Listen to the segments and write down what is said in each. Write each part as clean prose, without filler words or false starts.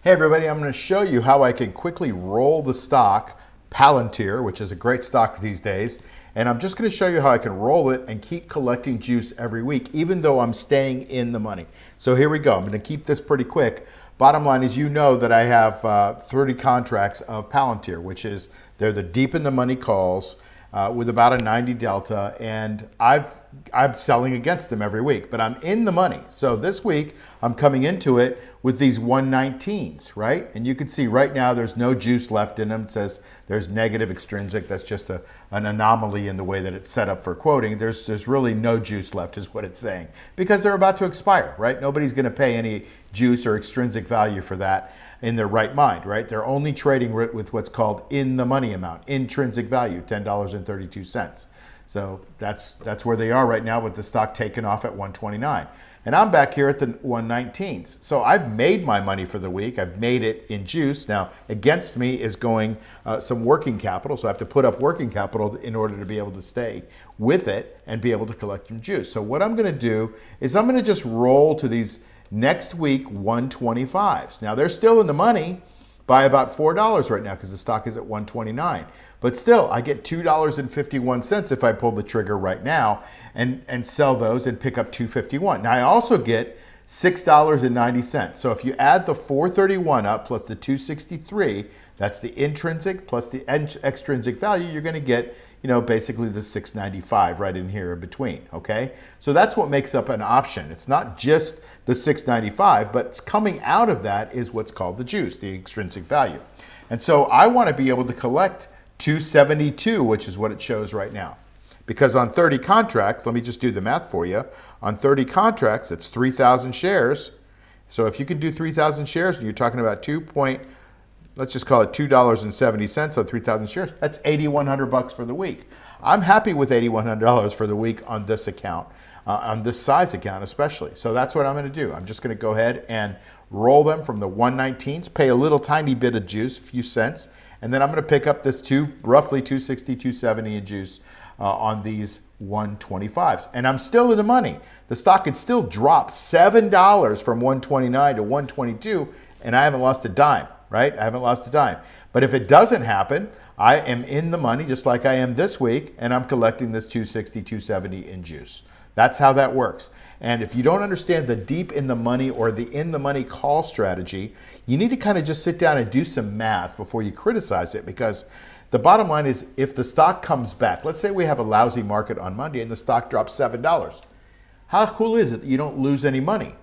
Hey everybody, I'm going to show you how I can quickly roll the stock Palantir, which is a great stock these days. And I'm just going to show you how I can roll it and keep collecting juice every week, even though I'm staying in the money. So here we go. I'm going to keep this pretty quick. Bottom line is, you know that I have 30 contracts of Palantir, which is they're the deep in the money calls with about a 90 delta, and I'm selling against them every week, but I'm in the money. So this week I'm coming into it with these 119s, right? And you can see right now there's no juice left in them. It says there's negative extrinsic. That's just an anomaly in the way that it's set up for quoting. There's really no juice left is what it's saying, because they're about to expire, right? Nobody's going to pay any juice or extrinsic value for that in their right mind, right? They're only trading with what's called in the money amount, intrinsic value, $10.32. So that's where they are right now, with the stock taken off at 129. And I'm back here at the 119s. So I've made my money for the week. I've made it in juice. Now, against me is going some working capital. So I have to put up working capital in order to be able to stay with it and be able to collect some juice. So what I'm going to do is I'm going to just roll to these next week 125s. Now, they're still in the money by about $4 right now because the stock is at 129. But still, I get $2.51 if I pull the trigger right now and sell those and pick up $2.51. Now, I also get $6.90. So if you add the $4.31 up plus the $2.63, that's the intrinsic plus the extrinsic value, you're going to get, basically the $6.95 right in here in between, okay? So that's what makes up an option. It's not just the $6.95, but coming out of that is what's called the juice, the extrinsic value. And so I want to be able to collect $2.72, which is what it shows right now. Because on 30 contracts, let me just do the math for you. On 30 contracts, it's 3,000 shares. So if you can do 3,000 shares, and you're talking about let's just call it $2.70 on 3,000 shares, that's $8,100 for the week. I'm happy with $8,100 for the week on this account, on this size account especially. So that's what I'm going to do. I'm just going to go ahead and roll them from the 119s, pay a little tiny bit of juice, a few cents, and then I'm going to pick up this roughly 260, 270 in juice on these 125s. And I'm still in the money. The stock could still drop $7 from 129 to 122, and I haven't lost a dime, right? I haven't lost a dime. But if it doesn't happen, I am in the money just like I am this week, and I'm collecting this 260, 270 in juice. That's how that works. And if you don't understand the deep in the money or the in the money call strategy, you need to kind of just sit down and do some math before you criticize it, because the bottom line is, if the stock comes back, let's say we have a lousy market on Monday and the stock drops $7. How cool is it that you don't lose any money?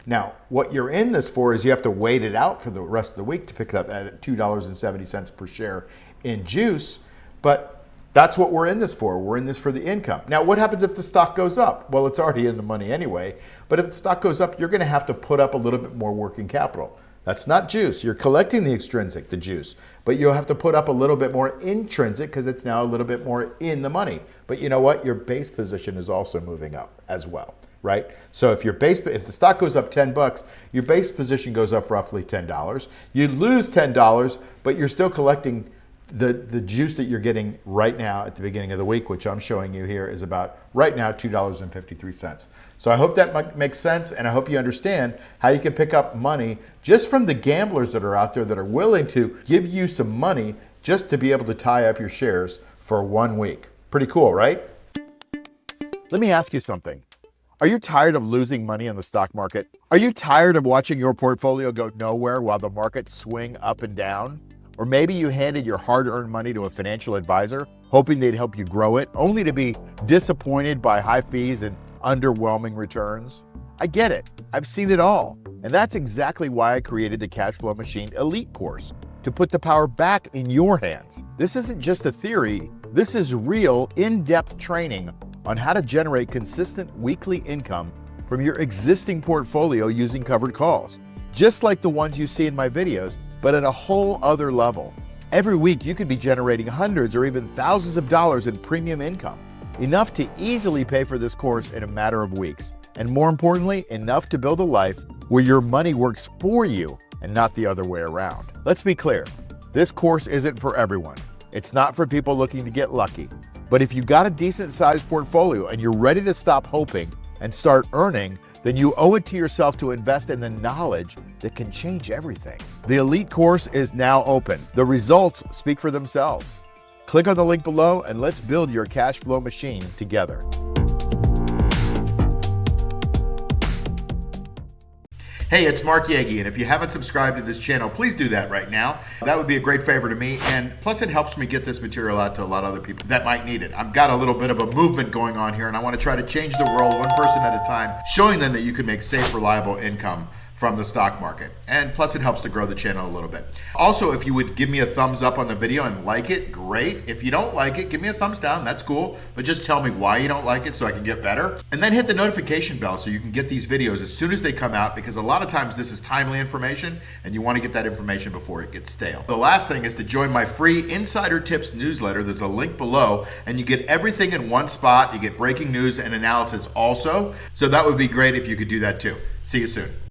Now, what you're in this for is you have to wait it out for the rest of the week to pick up at $2.70 per share in juice, but that's what we're in this for. We're in this for the income. Now, what happens if the stock goes up? Well, it's already in the money anyway, but if the stock goes up, you're going to have to put up a little bit more working capital. That's not juice. You're collecting the extrinsic, the juice, but you'll have to put up a little bit more intrinsic because it's now a little bit more in the money. But you know what? Your base position is also moving up as well, right? So if the stock goes up $10, your base position goes up roughly $10. You lose $10, but you're still collecting the juice that you're getting right now at the beginning of the week, which I'm showing you here, is about right now $2.53. So I hope that makes sense, and I hope you understand how you can pick up money just from the gamblers that are out there that are willing to give you some money just to be able to tie up your shares for 1 week. Pretty cool, right? Let me ask you something. Are you tired of losing money in the stock market? Are you tired of watching your portfolio go nowhere while the markets swing up and down? Or maybe you handed your hard-earned money to a financial advisor, hoping they'd help you grow it, only to be disappointed by high fees and underwhelming returns. I get it. I've seen it all. And that's exactly why I created the Cash Flow Machine Elite course, to put the power back in your hands. This isn't just a theory. This is real, in-depth training on how to generate consistent weekly income from your existing portfolio using covered calls, just like the ones you see in my videos, but at a whole other level. Every week, you could be generating hundreds or even thousands of dollars in premium income, enough to easily pay for this course in a matter of weeks. And more importantly, enough to build a life where your money works for you and not the other way around. Let's be clear, this course isn't for everyone. It's not for people looking to get lucky. But if you got a decent sized portfolio and you're ready to stop hoping and start earning, then you owe it to yourself to invest in the knowledge that can change everything. The Elite course is now open. The results speak for themselves. Click on the link below and let's build your cash flow machine together. Hey, it's Mark Yagi, and if you haven't subscribed to this channel, please do that right now. That would be a great favor to me, and plus it helps me get this material out to a lot of other people that might need it. I've got a little bit of a movement going on here, and I want to try to change the world one person at a time, showing them that you can make safe, reliable income from the stock market. And plus it helps to grow the channel a little bit. Also, if you would give me a thumbs up on the video and like it, great. If you don't like it, give me a thumbs down, that's cool. But just tell me why you don't like it so I can get better. And then hit the notification bell so you can get these videos as soon as they come out, because a lot of times this is timely information and you want to get that information before it gets stale. The last thing is to join my free Insider Tips newsletter. There's a link below and you get everything in one spot. You get breaking news and analysis also. So that would be great if you could do that too. See you soon.